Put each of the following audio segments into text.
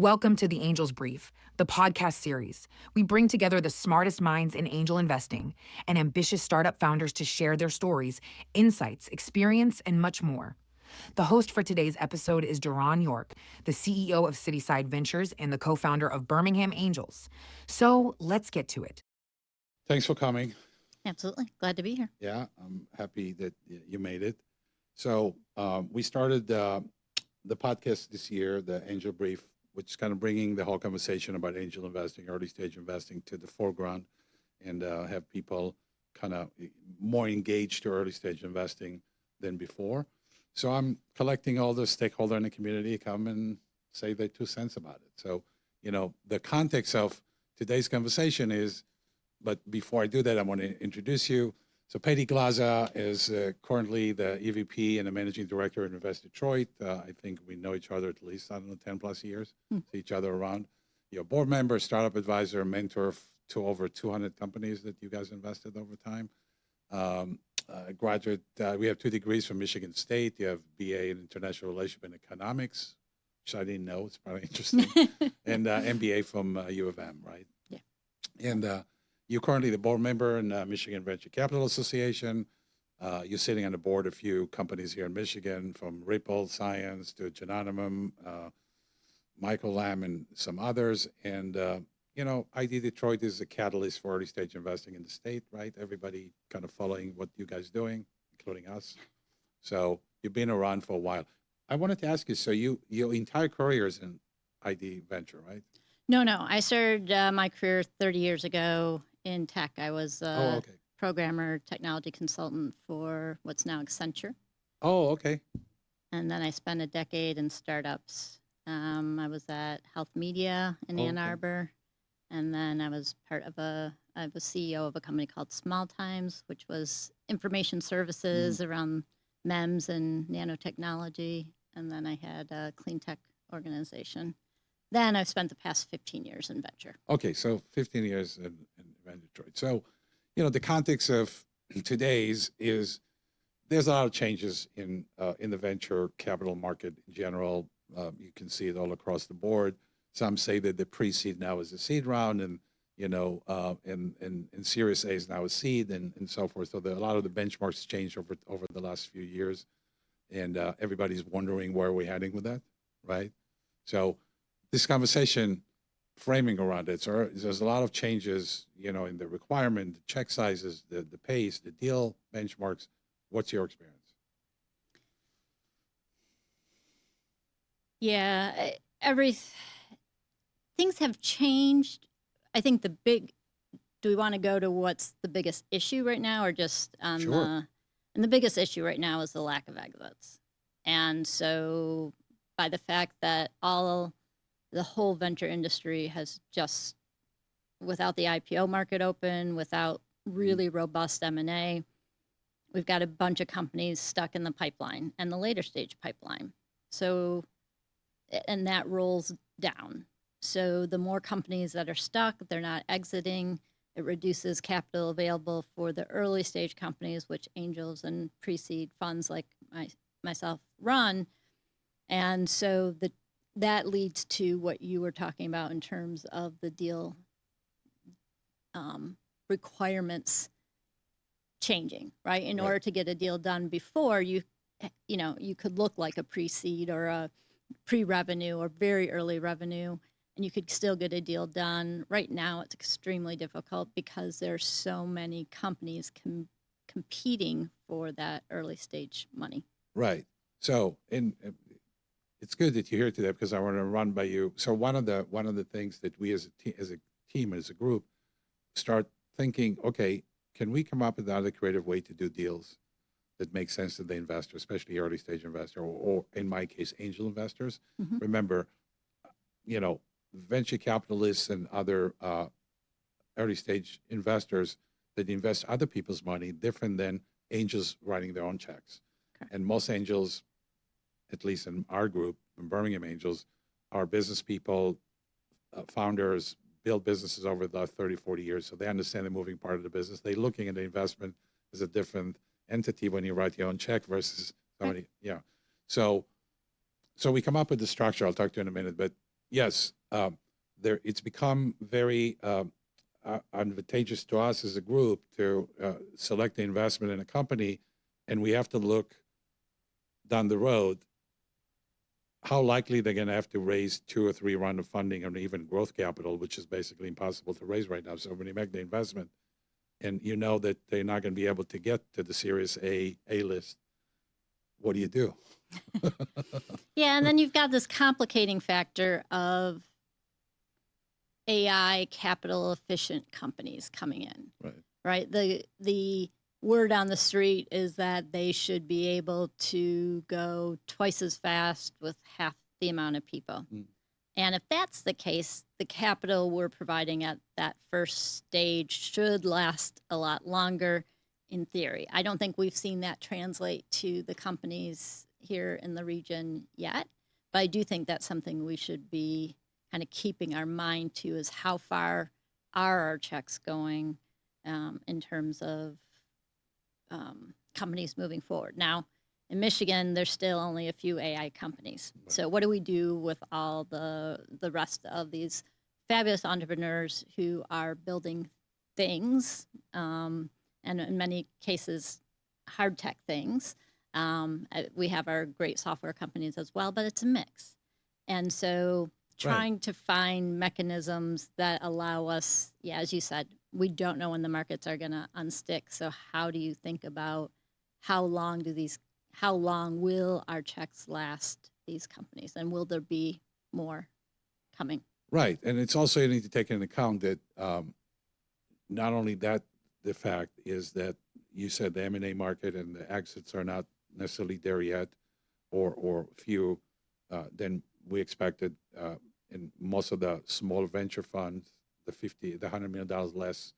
Welcome to the Angels Brief, the podcast series. We bring together the smartest minds in angel investing and ambitious startup founders to share their stories, insights, experience, and much more. The host for today's episode is Duran York, the CEO of Cityside Ventures and the co-founder of Birmingham Angels. So let's get to it. Thanks for coming. Absolutely. Glad to be here. Yeah, I'm happy that you made it. So we started the podcast this year, the Angel Brief, which is kind of bringing the whole conversation about angel investing, early stage investing to the foreground and have people kind of more engaged to early stage investing than before. So I'm collecting all the stakeholders in the community come and say their 2 cents about it. So, the context of today's conversation is, but before I do that, I want to introduce you. So Patti Glaza is currently the EVP and the Managing Director at Invest Detroit. I think we know each other at least, 10 plus years, see each other around. You're a board member, startup advisor, mentor to over 200 companies that you guys invested over time. Graduate, we have 2 degrees from Michigan State. You have BA in International Relations and Economics, which I didn't know. It's probably interesting. And MBA from U of M, right? Yeah. And you're currently the board member in Michigan Venture Capital Association. You're sitting on the board of a few companies here in Michigan, from Ripple Science to Genomenon, Micro-Lam, and some others. And, ID Detroit is a catalyst for early stage investing in the state, right? Everybody kind of following what you guys doing, including us. So you've been around for a while. I wanted to ask you, so your entire career is in ID Venture, right? No. I started my career 30 years ago in tech. I was a programmer, technology consultant for what's now Accenture. Oh, okay. And then I spent a decade in startups. I was at Health Media in Ann Arbor. And then I was CEO of a company called Small Times, which was information services around MEMS and nanotechnology. And then I had a clean tech organization. Then I've spent the past 15 years in venture. Okay, so 15 years in Detroit. So, the context of today's is there's a lot of changes in the venture capital market in general. You can see it all across the board. Some say that the pre-seed now is a seed round, and and Series A is now a seed, and so forth. So a lot of the benchmarks changed over the last few years, and everybody's wondering where we're heading with that, right? So this conversation framing around it. So there's a lot of changes, in the requirement, the check sizes, the pace, the deal benchmarks. What's your experience? Yeah, things have changed. I think do we want to go to what's the biggest issue right now, or just on Sure. And the biggest issue right now is the lack of exits. And so by the fact that the whole venture industry has just, without the IPO market open, without really robust M&A, we've got a bunch of companies stuck in the pipeline and the later stage pipeline. So, and that rolls down. So the more companies that are stuck, they're not exiting, it reduces capital available for the early stage companies, which angels and pre-seed funds like myself run. And so that leads to what you were talking about in terms of the deal requirements changing, right? In order to get a deal done before, you could look like a pre-seed or a pre-revenue or very early revenue, and you could still get a deal done. Right now, it's extremely difficult because there's so many companies competing for that early stage money. Right. So, it's good that you're here today because I want to run by you. So one of the things that we as a team, as a group, start thinking, okay, can we come up with another creative way to do deals that make sense to the investor, especially early stage investor, or in my case, angel investors? Mm-hmm. Remember, venture capitalists and other early stage investors that invest other people's money, different than angels writing their own checks. Okay. And most angels, at least in our group, in Birmingham Angels, are business people, founders, build businesses over the last 30, 40 years. So they understand the moving part of the business. They're looking at the investment as a different entity when you write your own check versus somebody. Right. Yeah. So we come up with the structure. I'll talk to you in a minute, but yes, it's become very advantageous to us as a group to select the investment in a company, and we have to look down the road how likely they're going to have to raise 2 or 3 rounds of funding or even growth capital, which is basically impossible to raise right now. So when you make the investment and you know that they're not going to be able to get to the Series A list, what do you do? Yeah, and then you've got this complicating factor of AI capital efficient companies coming in. Right. The word on the street is that they should be able to go twice as fast with half the amount of people. And if that's the case, the capital we're providing at that first stage should last a lot longer in theory. I don't think we've seen that translate to the companies here in the region yet, but I do think that's something we should be kind of keeping our mind to, is how far are our checks going in terms of companies moving forward. Now, in Michigan, there's still only a few AI companies. So what do we do with all the rest of these fabulous entrepreneurs who are building things, and in many cases, hard tech things? We have our great software companies as well, but it's a mix. And so trying to find mechanisms that allow us, yeah, as you said, we don't know when the markets are going to unstick. So how do you think about how long will our checks last these companies, and will there be more coming? Right. And it's also, you need to take into account that not only that, the fact is that you said the M&A market and the exits are not necessarily there yet, or few than we expected. In most of the small venture funds, the $100 million less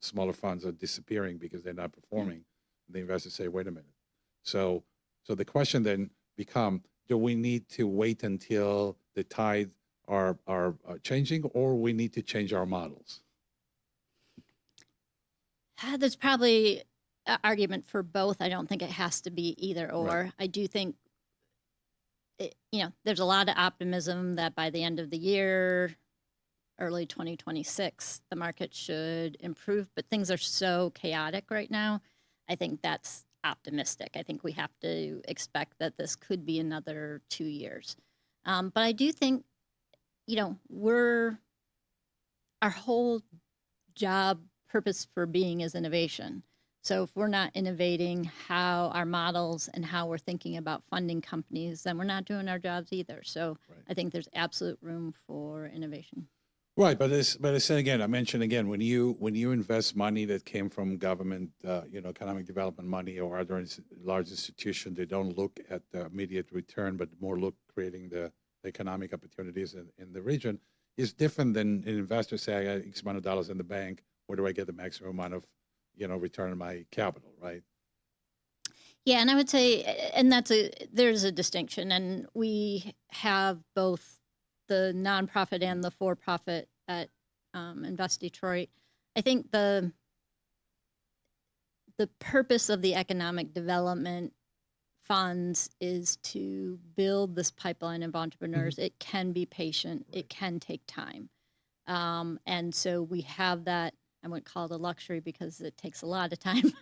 smaller funds are disappearing because they're not performing. The investors say, wait a minute. So the question then become, do we need to wait until the tide are changing, or we need to change our models? There's probably an argument for both. I don't think it has to be either or. Right. I do think, there's a lot of optimism that by the end of the year, early 2026, the market should improve, but things are so chaotic right now. I think that's optimistic. I think we have to expect that this could be another 2 years. But I do think, our whole job purpose for being is innovation. So if we're not innovating how our models and how we're thinking about funding companies, then we're not doing our jobs either. So I think there's absolute room for innovation. Right, but I said again, I mentioned again, when you invest money that came from government, economic development money or other large institution, they don't look at the immediate return, but more look creating the economic opportunities in the region. Is different than an investor say, I got X amount of dollars in the bank. Where do I get the maximum amount of return on my capital, right? Yeah, and I would say, and there's a distinction, and we have both the nonprofit and the for-profit at Invest Detroit. I think the purpose of the economic development funds is to build this pipeline of entrepreneurs. It can be patient. It can take time. And so we have that. I wouldn't call it a luxury because it takes a lot of time.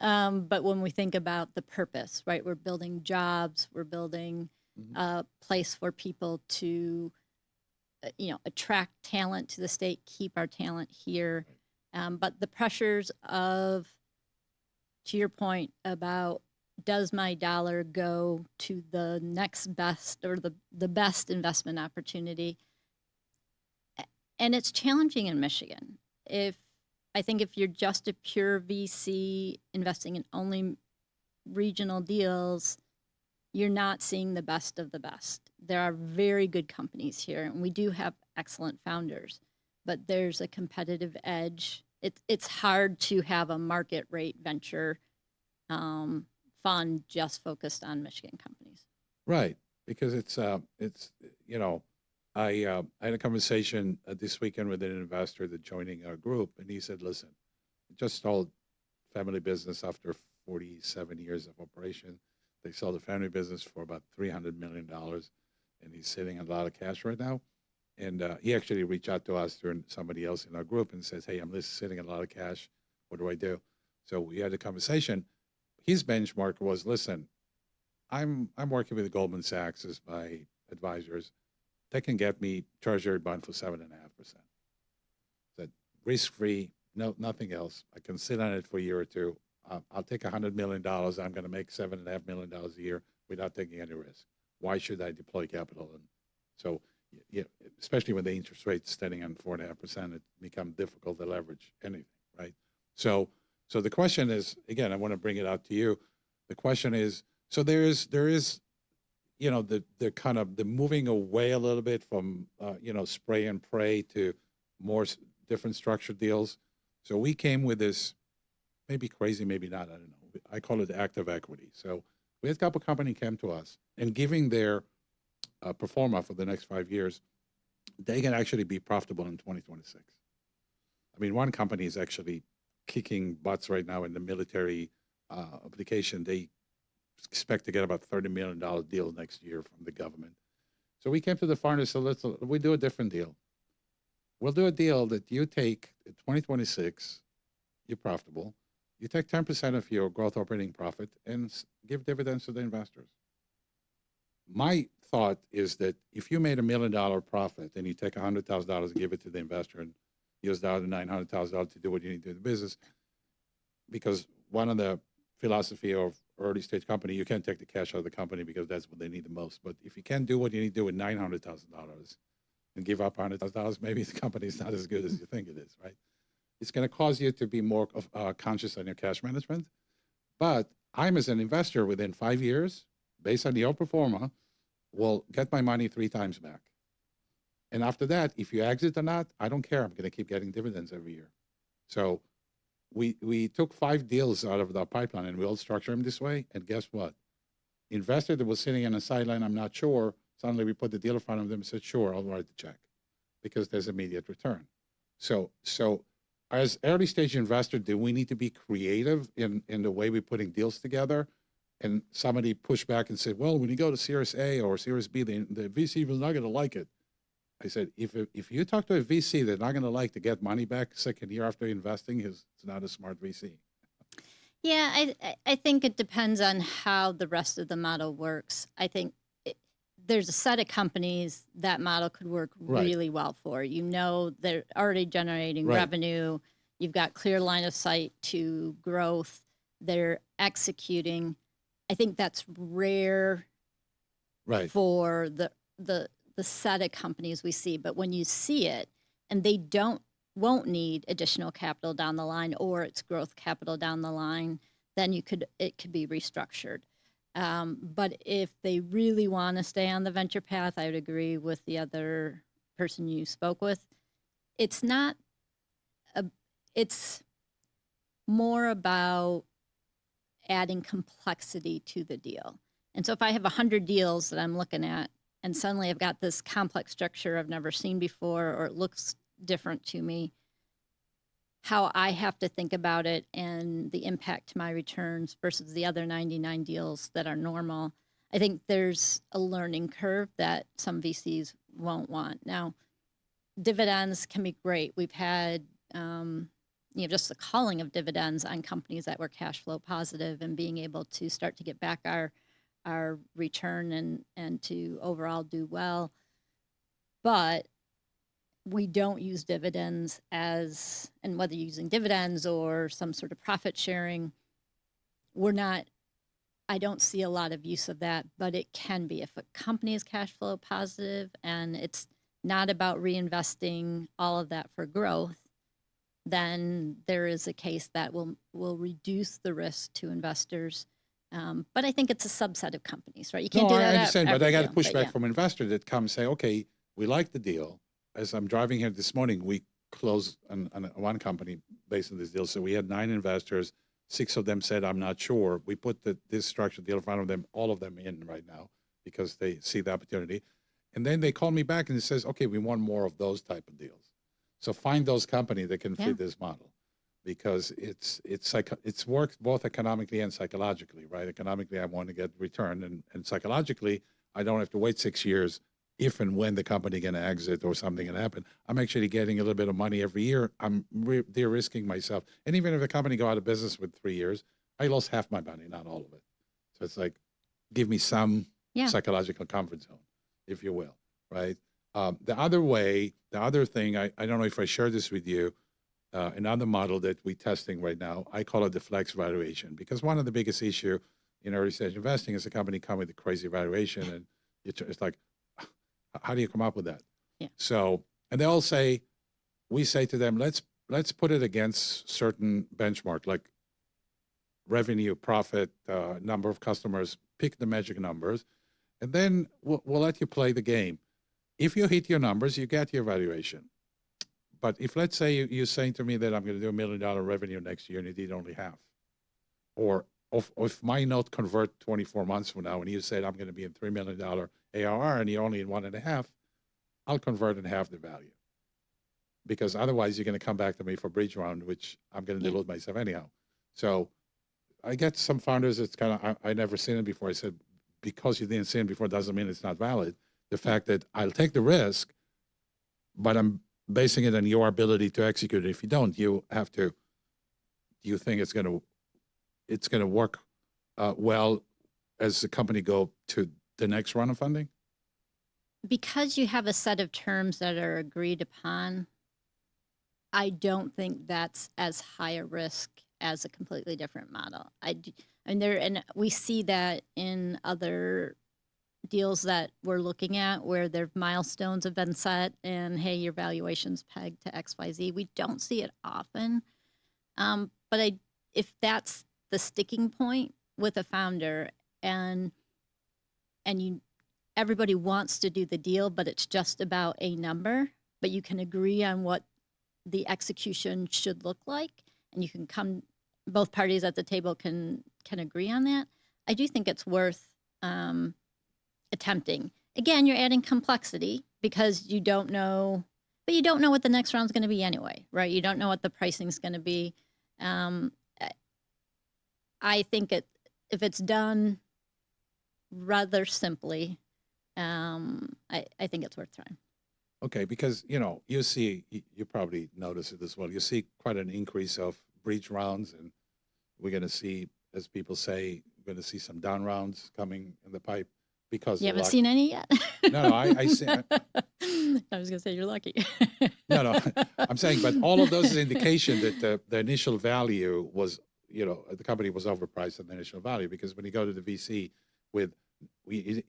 But when we think about the purpose, right, we're building jobs, we're building a place for people to, attract talent to the state, keep our talent here. But the pressures of, to your point about, does my dollar go to the next best or the best investment opportunity? And it's challenging in Michigan. I think if you're just a pure VC investing in only regional deals, you're not seeing the best of the best. There are very good companies here, and we do have excellent founders, but there's a competitive edge. It's hard to have a market rate venture fund just focused on Michigan companies. Right, because it's I had a conversation this weekend with an investor that's joining our group, and he said, listen, just sold family business after 47 years of operation. They sold the family business for about $300 million. and he's sitting on a lot of cash right now. And he actually reached out to us through somebody else in our group and says, "Hey, I'm sitting on a lot of cash. What do I do?" So we had a conversation. His benchmark was, "Listen, I'm working with Goldman Sachs as my advisors. They can get me Treasury bond for 7.5%. That risk-free, no, nothing else. I can sit on it for a year or two. I'll take $100 million. I'm going to make $7.5 million a year without taking any risk. Why should I deploy capital?" And so, yeah, especially when the interest rate's standing on 4.5%, it becomes difficult to leverage anything, right? So the question is, again, I want to bring it out to you. The question is, so there is, the kind of the moving away a little bit from, spray and pray to more different structured deals. So we came with this, maybe crazy, maybe not, I don't know. I call it active equity. So we had a couple companies came to us and giving their pro forma for the next 5 years, they can actually be profitable in 2026. I mean, one company is actually kicking butts right now in the military application. They expect to get about $30 million deal next year from the government. So we came to the founder and said, we do a different deal. We'll do a deal that you take in 2026, you're profitable. You take 10% of your growth operating profit and give dividends to the investors. My thought is that if you made $1 million profit and you take $100,000 and give it to the investor and use the other $900,000 to do what you need to do in the business, because one of the philosophy of early stage company, you can't take the cash out of the company because that's what they need the most. But if you can't do what you need to do with $900,000 and give up $100,000, maybe the company is not as good as you think it is, right? It's going to cause you to be more conscious on your cash management. But I'm, as an investor, within 5 years, based on the pro forma, will get my money 3 times back. And after that, if you exit or not, I don't care. I'm going to keep getting dividends every year. So we took 5 deals out of the pipeline and we all structured them this way. And guess what? Investor that was sitting on the sideline, I'm not sure, suddenly we put the deal in front of them and said, sure, I'll write the check because there's immediate return. So as early stage investor, do we need to be creative in the way we're putting deals together? And somebody pushed back and said, well, when you go to Series A or Series B, the VC is not going to like it. I said, if you talk to a VC, they're not going to like to get money back second year after investing. It's not a smart VC. Yeah, I think it depends on how the rest of the model works. I think there's a set of companies that model could work really well for. They're already generating revenue. You've got clear line of sight to growth. They're executing. I think that's rare for the set of companies we see. But when you see it and they won't need additional capital down the line or it's growth capital down the line, then it could be restructured. But if they really want to stay on the venture path, I would agree with the other person you spoke with. It's more about adding complexity to the deal. And so if I have 100 deals that I'm looking at and suddenly I've got this complex structure I've never seen before or it looks different to me, how I have to think about it and the impact to my returns versus the other 99 deals that are normal, I think there's a learning curve that some VCs won't want. Now, dividends can be great. We've had just the calling of dividends on companies that were cash flow positive and being able to start to get back our return and to overall do well. But we don't use dividends and whether you're using dividends or some sort of profit sharing, I don't see a lot of use of that, but it can be. If a company is cash flow positive and it's not about reinvesting all of that for growth, then there is a case that will reduce the risk to investors. But I think it's a subset of companies, right? You can't do that. I understand, but I got a pushback from investors that come say, okay, we like the deal. As I'm driving here this morning, we closed on one company based on this deal. So we had 9 investors. 6 of them said, I'm not sure. We put this structured deal in front of them, all of them in right now because they see the opportunity. And then they call me back and it says, okay, we want more of those type of deals. So find those companies that can fit this model because it's worked both economically and psychologically, right? Economically, I want to get return. And psychologically, I don't have to wait 6 years if and when the company going to exit or something going to happen, I'm actually getting a little bit of money every year. I'm de-risking myself. And even if the company go out of business with 3 years, I lost half my money, not all of it. So it's like, give me some Yeah. psychological comfort zone, if you will, right? The other thing, I don't know if I shared this with you, another model that we're testing right now, I call it the flex valuation, because one of the biggest issue in early stage investing is a company come with a crazy valuation, and it's like, how do you come up with that? Yeah. So, and they all say, we say to them, let's put it against certain benchmark, like revenue, profit, number of customers, pick the magic numbers, and then we'll let you play the game. If you hit your numbers, you get your valuation. But if, let's say, you're saying to me that I'm going to do $1 million revenue next year and you did only half, or if my note convert 24 months from now and you said I'm going to be in $3 million ARR and you're only in 1.5, I'll convert in half the value. Because otherwise you're going to come back to me for bridge round, which I'm going to dilute myself anyhow. So I get some founders, it's kind of, I never seen it before. I said, because you didn't see it before doesn't mean it's not valid. The fact that I'll take the risk, but I'm basing it on your ability to execute it. If you don't, you have to, do you think it's going to work well as the company go to the next round of funding? Because you have a set of terms that are agreed upon, I don't think that's as high a risk as a completely different model. And we see that in other deals that we're looking at where their milestones have been set and, hey, your valuation's pegged to XYZ. We don't see it often. But if that's the sticking point with a founder and everybody wants to do the deal, but it's just about a number, but you can agree on what the execution should look like, and you can come, both parties at the table can agree on that. I do think it's worth attempting. Again, you're adding complexity because you don't know, but you don't know what the next round's going to be anyway, right? You don't know what the pricing's going to be. I think if it's done rather simply, I think it's worth trying. Okay, because, you see, you probably notice it as well. You see quite an increase of breach rounds, and we're going to see, as people say, we're going to see some down rounds coming in the pipe because you haven't seen any yet. No, I see. I was going to say you're lucky. No, I'm saying, but all of those is indication that the initial value was, the company was overpriced on the initial value, because when you go to the VC with, we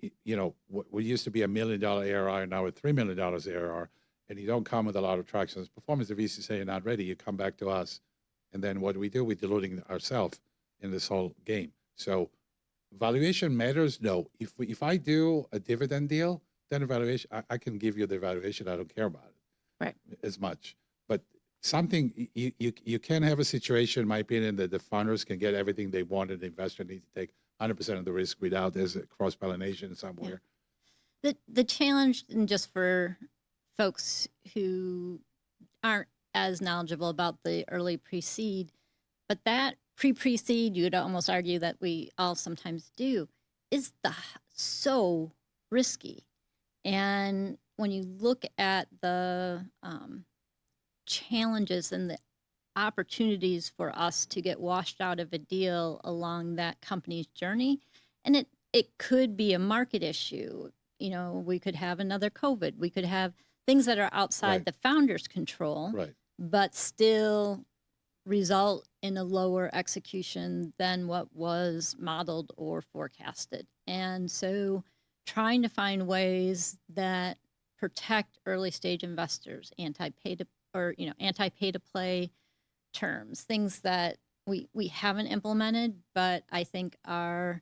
used to be $1 million ARR, now at $3 million ARR, and you don't come with a lot of traction. As performance, the VC say you're not ready, you come back to us, and then what do? We're diluting ourselves in this whole game. So valuation matters? No. If I do a dividend deal, then evaluation, I can give you the evaluation. I don't care about it right as much. But something, you can have a situation, in my opinion, that the founders can get everything they want, and the investor needs to take 100% of the risk without there's a cross-pollination somewhere. Yeah. The challenge, and just for folks who aren't as knowledgeable about the early pre-seed, but that pre-seed, you would almost argue that we all sometimes do, is so risky. And when you look at the challenges and the opportunities for us to get washed out of a deal along that company's journey, and it could be a market issue. We could have another COVID. We could have things that are outside the founder's control, but still result in a lower execution than what was modeled or forecasted. And so trying to find ways that protect early stage investors, anti-pay to play terms, things that we haven't implemented, but I think are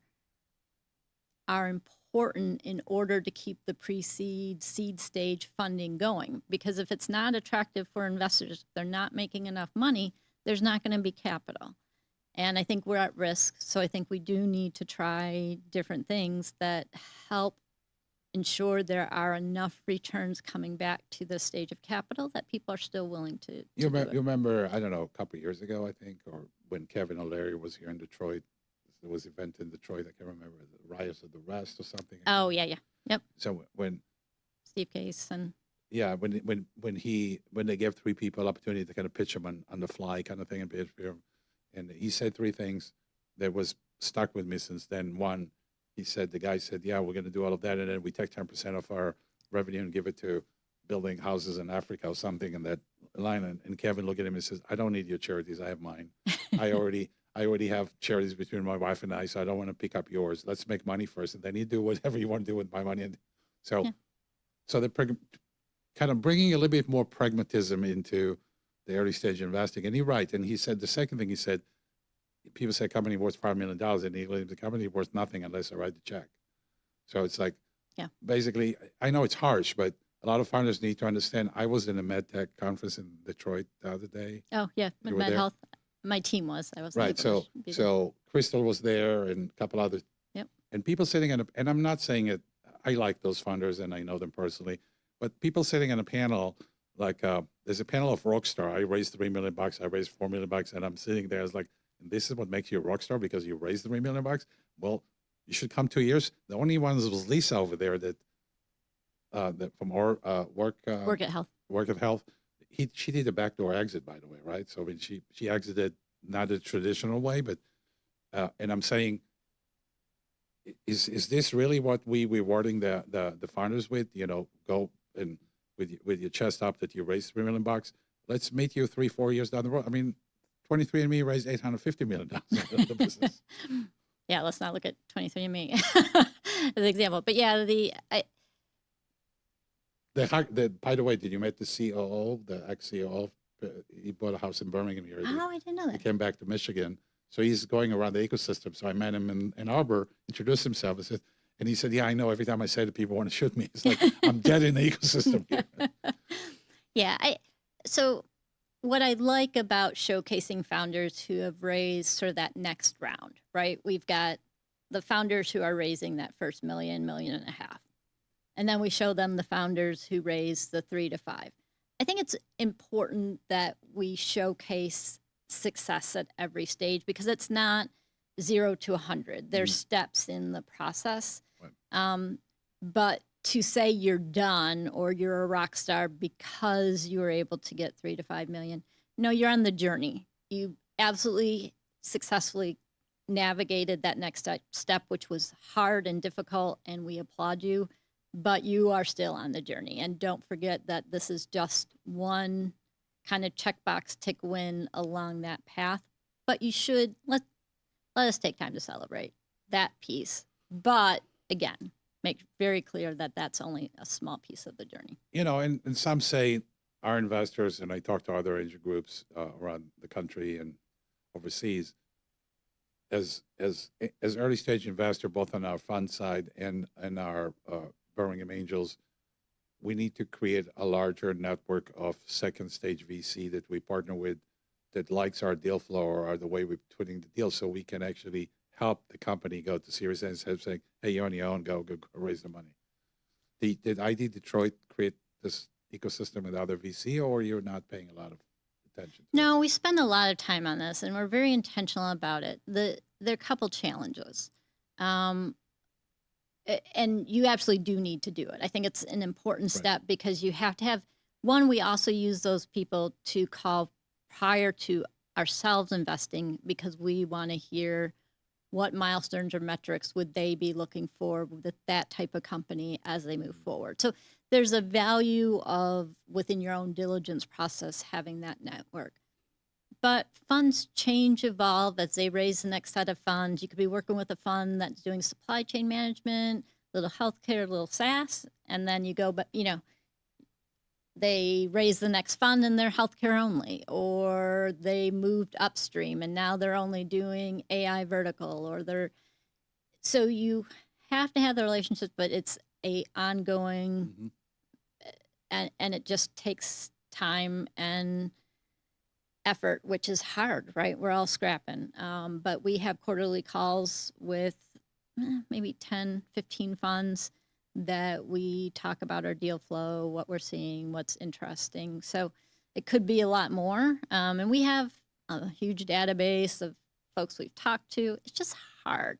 important in order to keep the pre-seed, seed stage funding going. Because if it's not attractive for investors, they're not making enough money, there's not going to be capital. And I think we're at risk. So I think we do need to try different things that help ensure there are enough returns coming back to the stage of capital that people are still willing to You do it. remember, I don't know, a couple of years ago, I think, or when Kevin O'Leary was here in Detroit, there was an event in Detroit, I can't remember, the Rise of the Rest or something. Oh, yeah. Yep. So when Steve Case and Yeah, when they gave three people opportunity to kind of pitch him on the fly kind of thing and pitch him, and he said three things that was stuck with me since then. One, the guy said, "Yeah, we're going to do all of that, and then we take 10% of our revenue and give it to building houses in Africa or something." In that line, and Kevin looked at him and says, "I don't need your charities. I have mine. I already have charities between my wife and I, so I don't want to pick up yours. Let's make money first, and then you do whatever you want to do with my money." And so, Yeah. so the kind of bringing a little bit more pragmatism into the early stage investing. And he's right. And he said the second thing he said, people say company worth $5 million, and he believes the company worth nothing unless I write the check. So it's like, Yeah. basically, I know it's harsh, but a lot of founders need to understand. I was in a med tech conference in Detroit the other day. oh yeah, You were Med there? Health. My team was. I was Right. So Crystal was there and a couple others. Yep. And people sitting and I'm not saying it, I like those founders and I know them personally, but people sitting on a panel, like there's a panel of Rockstar. I raised $3 million, I raised $4 million, and I'm sitting there as like, and this is what makes you a rock star because you raised $3 million. Well, you should come 2 years. The only ones was Lisa over there that from our work Work at Health. Work of Health. She did a backdoor exit, by the way, right? So I mean, she exited not the traditional way, but and I'm saying, is this really what we rewarding the founders with? You know, go and with your chest up that you raised $3 million. Let's meet you 3-4 years down the road. I mean, 23andMe raised $850 million in the business. Yeah, let's not look at 23andMe as an example. But yeah, By the way, did you meet the COO, the ex-COO? He bought a house in Birmingham here. oh, I didn't know He that. came back to Michigan. So he's going around the ecosystem. So I met him in Ann Arbor, introduced himself, and he said, "Yeah, I know. Every time I say that, people want to shoot me. It's like, I'm dead in the ecosystem here." Yeah, so what I like about showcasing founders who have raised sort of that next round, right? We've got the founders who are raising that first $1.5 million. And then we show them the founders who raise the 3 to 5. I think it's important that we showcase success at every stage because it's not 0 to 100. There's steps in the process. Right. But to say you're done or you're a rock star because you were able to get 3 to 5 million, no, you're on the journey. You absolutely successfully navigated that next step, which was hard and difficult, and we applaud you. But you are still on the journey. And don't forget that this is just one kind of checkbox tick win along that path. But you should let us take time to celebrate that piece. But again, make very clear that that's only a small piece of the journey. You know, and some say our investors, and I talk to other angel groups around the country and overseas, as early stage investor, both on our fund side and our Birmingham Angels, we need to create a larger network of second stage VC that we partner with that likes our deal flow or the way we're putting the deal, so we can actually help the company go to Series A instead of saying, "Hey, you're on your own, go raise the money." Did ID Detroit create this ecosystem with other VC, or you're not paying a lot of attention to it? No, we spend a lot of time on this, and we're very intentional about it. There are a couple challenges. And you absolutely do need to do it. I think it's an important step because you have to have, one, we also use those people to call prior to ourselves investing because we want to hear what milestones or metrics would they be looking for with that type of company as they move forward. So there's a value of within your own diligence process having that network. But funds change, evolve as they raise the next set of funds. You could be working with a fund that's doing supply chain management, little healthcare, little SaaS, and then you go, but they raise the next fund and they're healthcare only, or they moved upstream and now they're only doing AI vertical, so you have to have the relationships, but it's a ongoing, and it just takes time and effort, which is hard, right? We're all scrapping. But we have quarterly calls with maybe 10, 15 funds that we talk about our deal flow, what we're seeing, what's interesting. So it could be a lot more. And we have a huge database of folks we've talked to. It's just hard.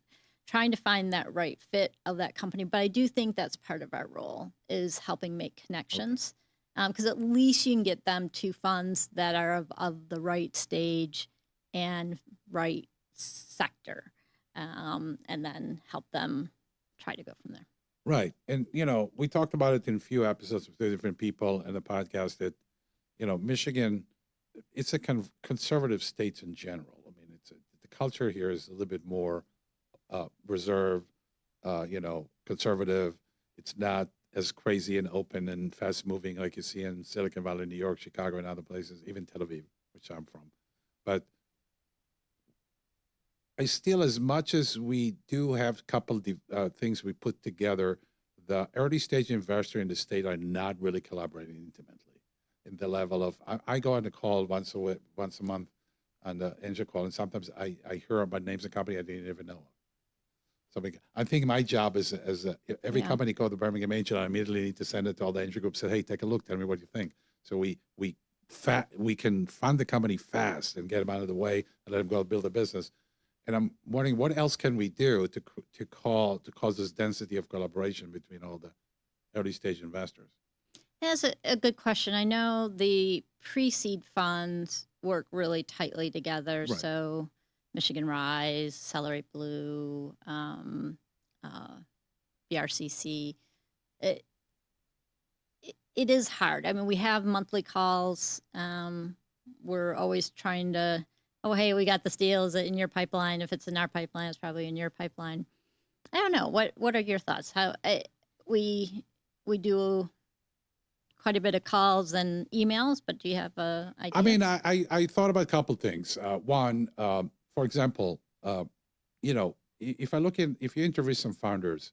trying to find that right fit of that company. But I do think that's part of our role, is helping make connections, because at least you can get them to funds that are of the right stage and right sector, and then help them try to go from there. Right. And, we talked about it in a few episodes with different people in the podcast that, Michigan, it's a conservative state in general. I mean, the culture here is a little bit more reserved, conservative. It's not as crazy and open and fast moving like you see in Silicon Valley, New York, Chicago, and other places, even Tel Aviv, which I'm from. But I still, as much as we do have a couple things we put together, the early stage investor in the state are not really collaborating intimately in the level of, I go on a call once a month on the angel call, and sometimes I hear about names of company I didn't even know of. So I think my job is, every Yeah. company called the Birmingham Angel, I immediately need to send it to all the angel groups, say, hey, take a look, tell me what you think. So we can fund the company fast and get them out of the way and let them go build a business. And I'm wondering, what else can we do to cause this density of collaboration between all the early stage investors? That's a good question. I know the pre-seed funds work really tightly together. Right. So Michigan Rise, Accelerate Blue, BRCC. It is hard. I mean, we have monthly calls. We're always trying to, oh, hey, we got this deal. Is it in your pipeline? If it's in our pipeline, it's probably in your pipeline. I don't know. What are your thoughts? We do quite a bit of calls and emails, but do you have a idea? I mean, I thought about a couple things. One, for example, if you interview some founders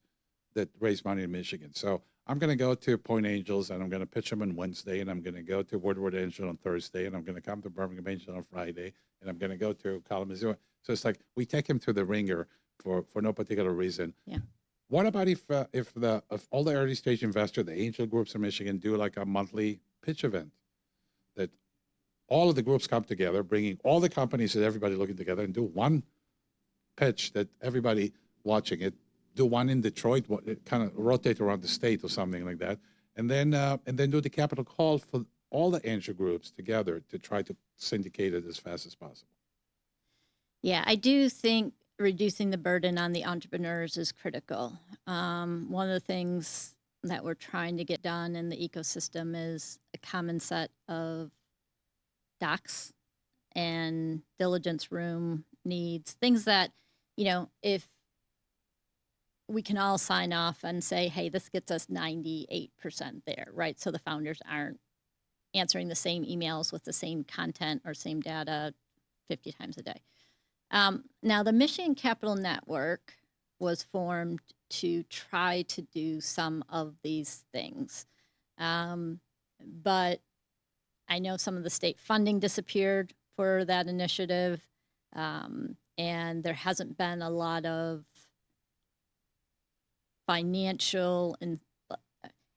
that raise money in Michigan, so I'm going to go to Point Angels and I'm going to pitch them on Wednesday, and I'm going to go to Woodward Angel on Thursday, and I'm going to come to Birmingham Angel on Friday, and I'm going to go to Kalamazoo. So it's like we take him to the ringer for no particular reason. Yeah. What about if all the early stage investors, the angel groups in Michigan, do like a monthly pitch event, that all of the groups come together, bringing all the companies and everybody looking together, and do one pitch that everybody watching it, do one in Detroit, kind of rotate around the state or something like that, and then do the capital call for all the angel groups together to try to syndicate it as fast as possible. Yeah, I do think reducing the burden on the entrepreneurs is critical. One of the things that we're trying to get done in the ecosystem is a common set of docs and diligence room needs, things that, if we can all sign off and say, hey, this gets us 98% there, right? So the founders aren't answering the same emails with the same content or same data 50 times a day. Now, the Michigan Capital Network was formed to try to do some of these things. But I know some of the state funding disappeared for that initiative, and there hasn't been a lot of financial and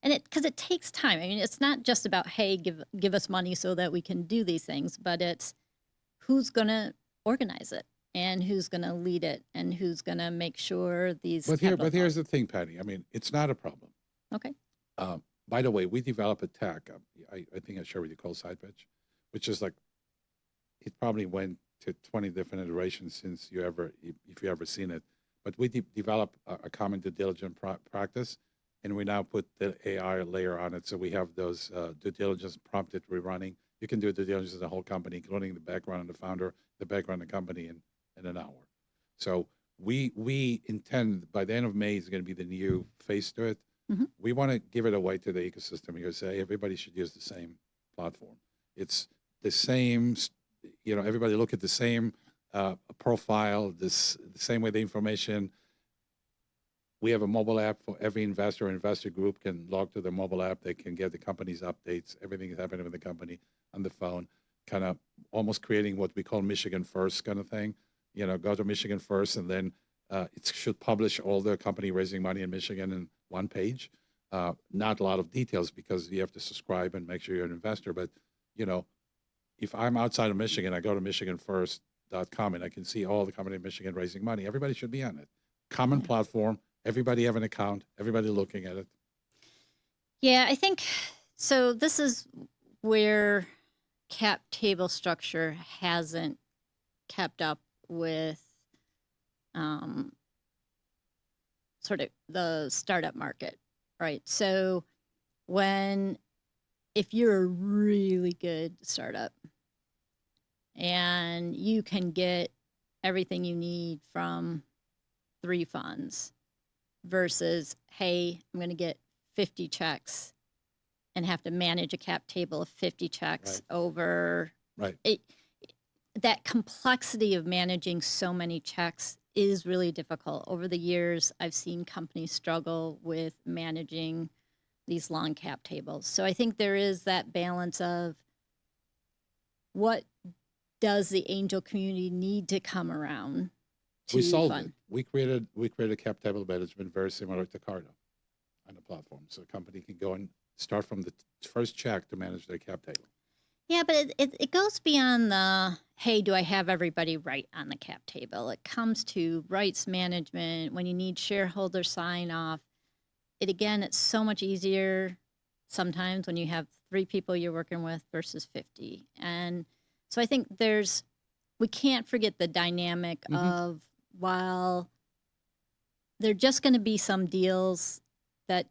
because it takes time. I mean, it's not just about, hey, give us money so that we can do these things, but it's who's going to organize it, and who's going to lead it, and who's going to make sure these. But here's the thing, Patty. I mean, it's not a problem. Okay. By the way, we developed a tech. I think I shared with you called SidePitch, which is like, it probably went to 20 different iterations since if you ever seen it. But we developed a common due diligence practice, and we now put the AI layer on it. So we have those due diligence prompted rerunning. You can do due diligence of the whole company, including the background of the founder, the background of the company in an hour. So we intend by the end of May is going to be the new face to it. Mm-hmm. We want to give it away to the ecosystem. You say everybody should use the same platform. It's the same, everybody look at the same profile, the same way the information. We have a mobile app for every investor or investor group can log to the mobile app. They can get the company's updates, everything is happening with the company on the phone, kind of almost creating what we call Michigan First kind of thing. Go to Michigan First, and then it should publish all the company raising money in Michigan in one page. Not a lot of details because you have to subscribe and make sure you're an investor. But, if I'm outside of Michigan, I go to michiganfirst.com and I can see all the company in Michigan raising money. Everybody should be on it. common platform, everybody have an account, everybody looking at it. Yeah, I think so. This is where cap table structure hasn't kept up with sort of the startup market, right? So if you're a really good startup and you can get everything you need from 3 funds versus, hey, I'm going to get 50 checks and have to manage a cap table of 50 checks over it. That complexity of managing so many checks is really difficult. Over the years, I've seen companies struggle with managing these long cap tables. So I think there is that balance of what does the angel community need to come around to We solved fund? it. We created a cap table management very similar to Cardo on the platform. So a company can go and start from the first check to manage their cap table. Yeah, but it goes beyond the, hey, do I have everybody right on the cap table? It comes to rights management, when you need shareholder sign off. It's so much easier sometimes when you have 3 people you're working with versus 50. And so I think we can't forget the dynamic of, while there are just going to be some deals that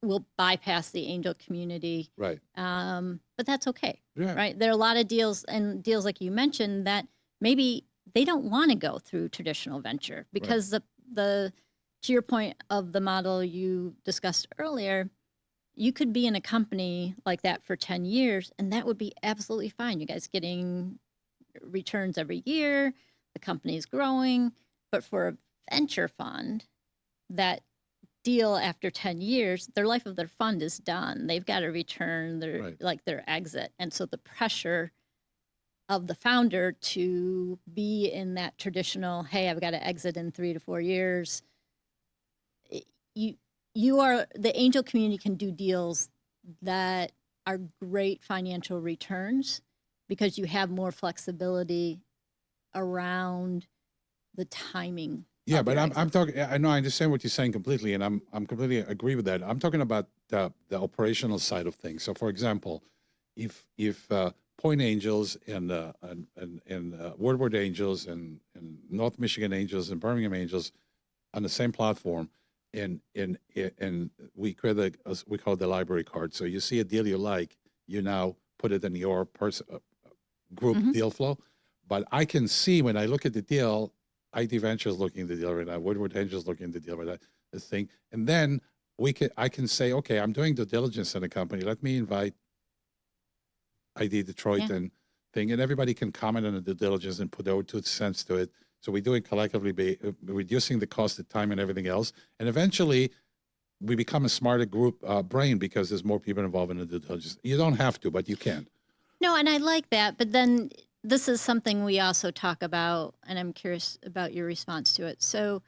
will bypass the angel community. Right. But that's okay. Yeah. Right. There are a lot of deals like you mentioned that maybe they don't want to go through traditional venture because the to your point of the model you discussed earlier, you could be in a company like that for 10 years and that would be absolutely fine. You guys getting returns every year, the company is growing, but for a venture fund, that deal after 10 years, their life of their fund is done. They've got to return their exit. And so the pressure of the founder to be in that traditional, hey, I've got to exit in 3 to 4 years. The angel community can do deals that are great financial returns because you have more flexibility around the timing. Yeah, but I'm talking. I know I understand what you're saying completely, and I'm completely agree with that. I'm talking about the operational side of things. So, for example, if Point Angels and Woodward Angels and North Michigan Angels and Birmingham Angels on the same platform, and we create we call it the library card. So you see a deal you like, you now put it in your group deal flow. But I can see when I look at the deal, ID Ventures looking at the deal right now, Woodward Angels looking at the deal right now, this thing, and then I can say, okay, I'm doing due diligence in a company. Let me invite ID Detroit and thing, and everybody can comment on the due diligence and put their 2 cents to it. So we do it collectively, reducing the cost, the time, and everything else. And eventually, we become a smarter group brain because there's more people involved in the due diligence. You don't have to, but you can. No, and I like that. But then this is something we also talk about, and I'm curious about your response to it. So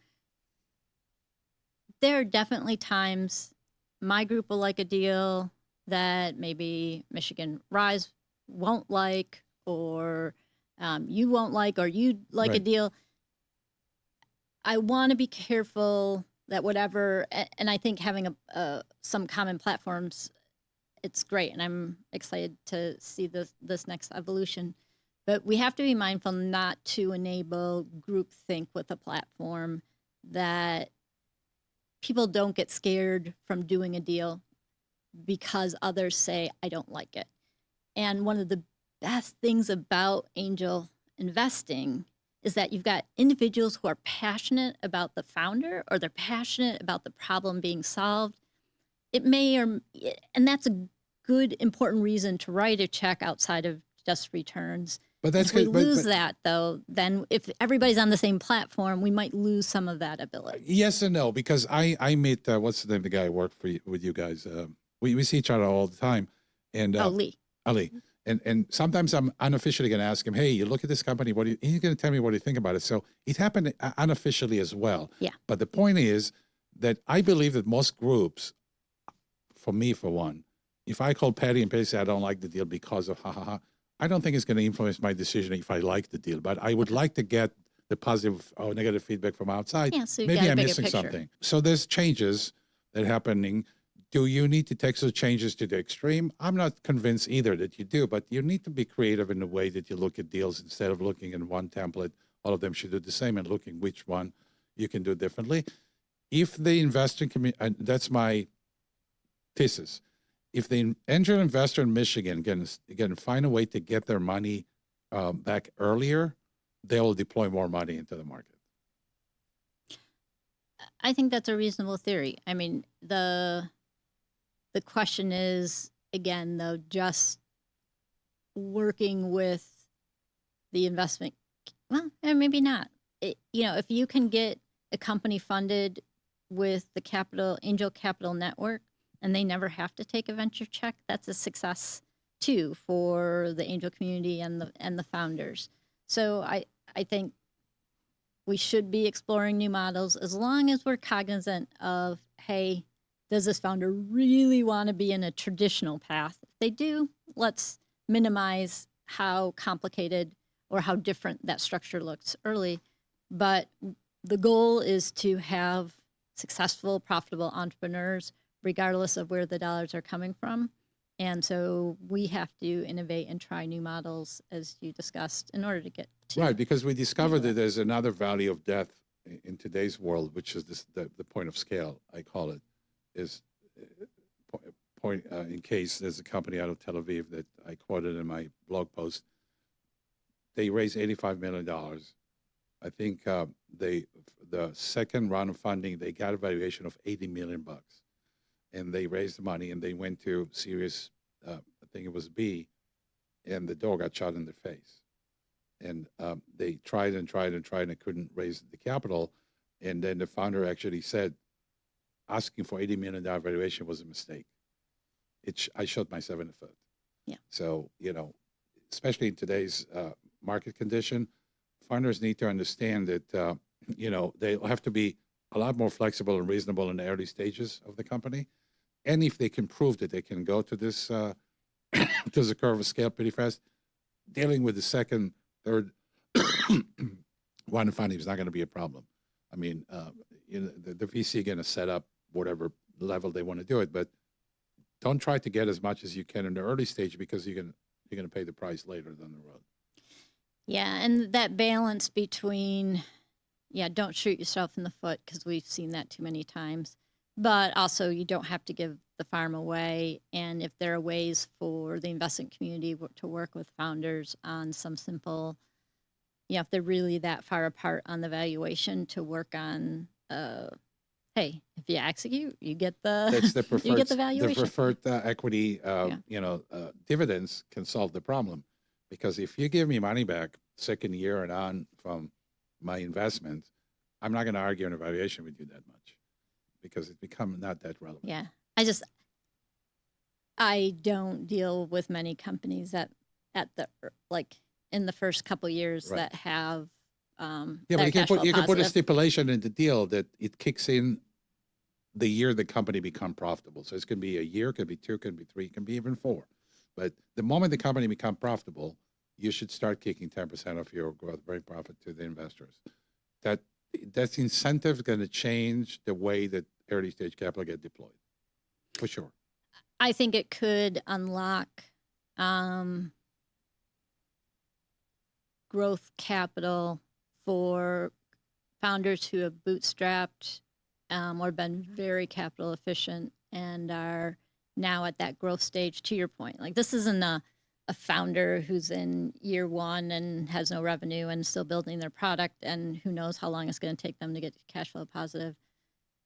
there are definitely times my group will like a deal that maybe Michigan Rise won't like, or you won't like, or you'd like a deal. I want to be careful that whatever, and I think having some common platforms, it's great, and I'm excited to see this next evolution. But we have to be mindful not to enable groupthink with a platform, that people don't get scared from doing a deal because others say, I don't like it. And one of the best things about angel investing is that you've got individuals who are passionate about the founder, or they're passionate about the problem being solved. And that's a good, important reason to write a check outside of just returns. But that's if we good. lose that, though, then if everybody's on the same platform, we might lose some of that ability. Yes and no, because I meet, what's the name of the guy I work with you guys? We see each other all the time. And Lee. Ali. And sometimes I'm unofficially going to ask him, hey, you look at this company, he's going to tell me what do you think about it. So it happened unofficially as well. Yeah. But the point is that I believe that most groups, for me, for one, if I call Patty and Patty say I don't like the deal because of I don't think it's going to influence my decision if I like the deal. But I would like to get the positive or negative feedback from outside. Yeah, so you've Maybe got a I'm bigger missing picture. something. So there's changes that are happening. Do you need to take those changes to the extreme? I'm not convinced either that you do, but you need to be creative in the way that you look at deals instead of looking at one template. All of them should do the same and looking which one you can do differently. If the investing community, and that's my thesis, if the angel investor in Michigan can find a way to get their money back earlier, they will deploy more money into the market. I think that's a reasonable theory. I mean, the question is, again, though, just working with the investment, well, and maybe not. If you can get a company funded with the angel capital network, and they never have to take a venture check, that's a success too for the angel community and the founders. So I think we should be exploring new models as long as we're cognizant of, hey, does this founder really want to be in a traditional path? If they do, let's minimize how complicated or how different that structure looks early. But the goal is to have successful, profitable entrepreneurs, regardless of where the dollars are coming from. And so we have to innovate and try new models, as you discussed, in order to get to. Right, because we discovered that there's another valley of death in today's world, which is the point of scale, I call it, is in case there's a company out of Tel Aviv that I quoted in my blog post. They raised $85 million. I think the second round of funding, they got a valuation of $80 million. And they raised the money and they went to Series, I think it was B, and the door got shot in the face. And they tried and tried and tried and couldn't raise the capital. And then the founder actually said, asking for $80 million valuation was a mistake. I shot myself in the foot. Yeah. So, especially in today's market condition, founders need to understand that, they'll have to be a lot more flexible and reasonable in the early stages of the company. And if they can prove that they can go to this, to the curve of scale pretty fast, dealing with the second, third round of funding is not going to be a problem. I mean, the VC going to set up whatever level they want to do it, but don't try to get as much as you can in the early stage because you're going to pay the price later down the road. Yeah, and that balance between, don't shoot yourself in the foot because we've seen that too many times. But also, you don't have to give the farm away. And if there are ways for the investment community to work with founders on some simple, if they're really that far apart on the valuation, to work on, hey, if you execute, you get the That's the preferred, you get the valuation. The preferred equity, dividends can solve the problem. Because if you give me money back second year and on from my investment, I'm not going to argue on evaluation with you that much because it's become not that relevant. Yeah. I don't deal with many companies that in the first couple years Right. that have But that you can cash flow put a positive. stipulation in the deal that it kicks in the year the company become profitable. So it's going to be a year, could be two, could be three, can be even four. But the moment the company become profitable, you should start kicking 10% of your growth brain profit to the investors. That's incentive going to change the way that early stage capital get deployed, for sure. I think it could unlock growth capital for founders who have bootstrapped or been very capital efficient and are now at that growth stage. To your point, like this isn't a founder who's in year one and has no revenue and still building their product, and who knows how long it's going to take them to get cash flow positive.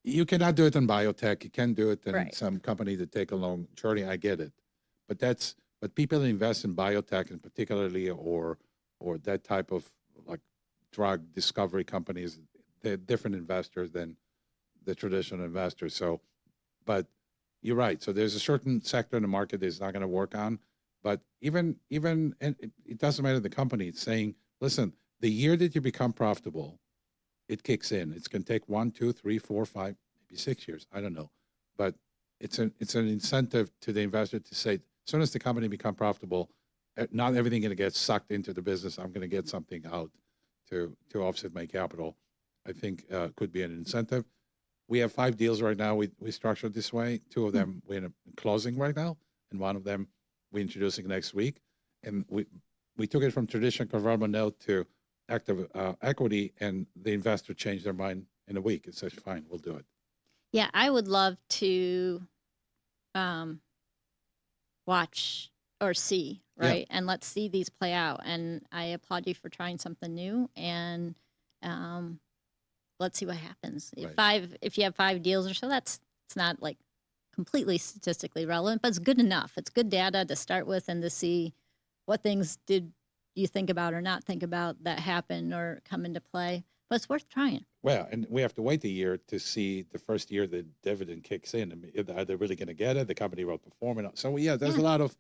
You cannot do it in biotech. You can do it in Right. some company that take a long journey. I get it, but people that invest in biotech, and particularly or that type of like drug discovery companies, they're different investors than the traditional investors. So, but you're right. So there's a certain sector in the market that's not going to work on. But even and it doesn't matter the company. It's saying, listen, the year that you become profitable, it kicks in. It's going to take 1, 2, 3, 4, 5, maybe 6 years. I don't know, but it's an incentive to the investor to say, as soon as the company become profitable, not everything going to get sucked into the business. I'm going to get something out to offset my capital, I think could be an incentive. We have 5 deals right now. We structured this way. 2 of them we're in closing right now, and 1 of them we're introducing next week. And we took it from traditional convertible note to active equity, and the investor changed their mind in a week. It says, fine, we'll do it. Yeah, I would love to watch or see, Yeah. right? And let's see these play out. And I applaud you for trying something new. And let's see what happens. Right. If you have 5 deals or so, it's not like completely statistically relevant, but it's good enough. It's good data to start with and to see what things did you think about or not think about that happen or come into play. But it's worth trying. Well, and we have to wait a year to see the first year the dividend kicks in. I mean, are they really going to get it? The company will perform it. So yeah, there's a lot of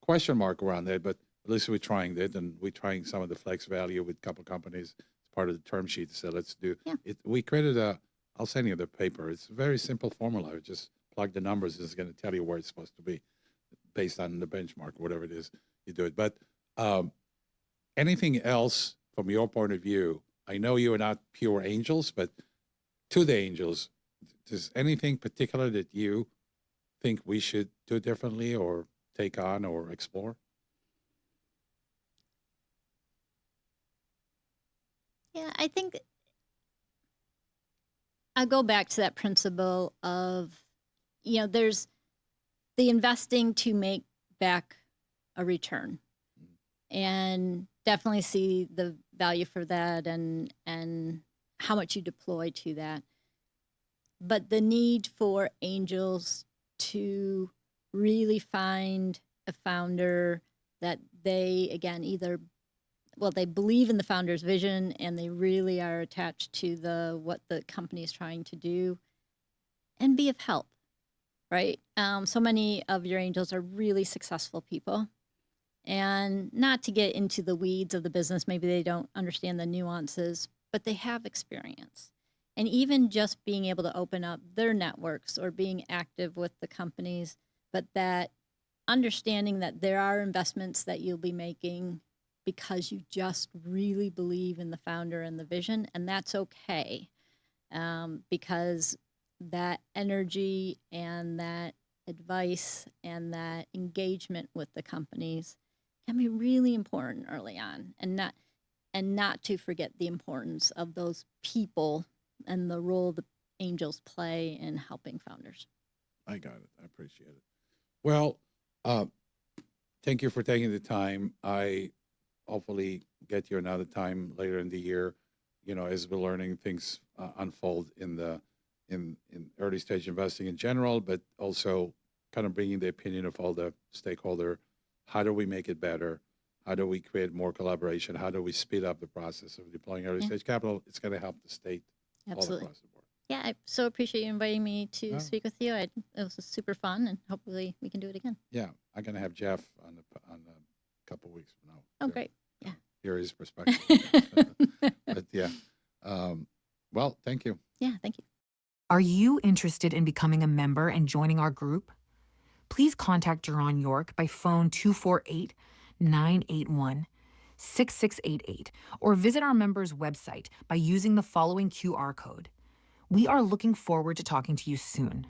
question mark around that, but at least we're trying it, and we're trying some of the flex value with a couple companies. It's part of the term sheet. So let's do it. We created I'll send you the paper. It's a very simple formula. Just plug the numbers. It's going to tell you where it's supposed to be based on the benchmark, whatever it is you do it. But anything else from your point of view? I know you are not pure angels, but to the angels, is anything particular that you think we should do differently or take on or explore? Yeah, I think I go back to that principle of, there's the investing to make back a return, and definitely see the value for that and how much you deploy to that. But the need for angels to really find a founder that they, again, they believe in the founder's vision and they really are attached to what the company is trying to do, and be of help, right? So many of your angels are really successful people. And not to get into the weeds of the business, maybe they don't understand the nuances, but they have experience. And even just being able to open up their networks or being active with the companies, but that understanding that there are investments that you'll be making because you just really believe in the founder and the vision, and that's okay, because that energy and that advice and that engagement with the companies can be really important early on, and not to forget the importance of those people and the role the angels play in helping founders. I got it. I appreciate it. Well, thank you for taking the time. I hopefully get you another time later in the year, as we're learning things unfold in early stage investing in general, but also kind of bringing the opinion of all the stakeholder. How do we make it better? How do we create more collaboration? How do we speed up the process of deploying early stage capital? It's going to help the state all across the board. Yeah, I so appreciate you inviting me to speak with you. It was super fun, and hopefully we can do it again. Yeah, I'm going to have Jeff on a couple weeks from now. Oh, great. Yeah. Hear his perspective. But yeah, well, thank you. Yeah, thank you. Are you interested in becoming a member and joining our group? Please contact Jerron York by phone 248-981-6688 or visit our members' website by using the following QR code. We are looking forward to talking to you soon.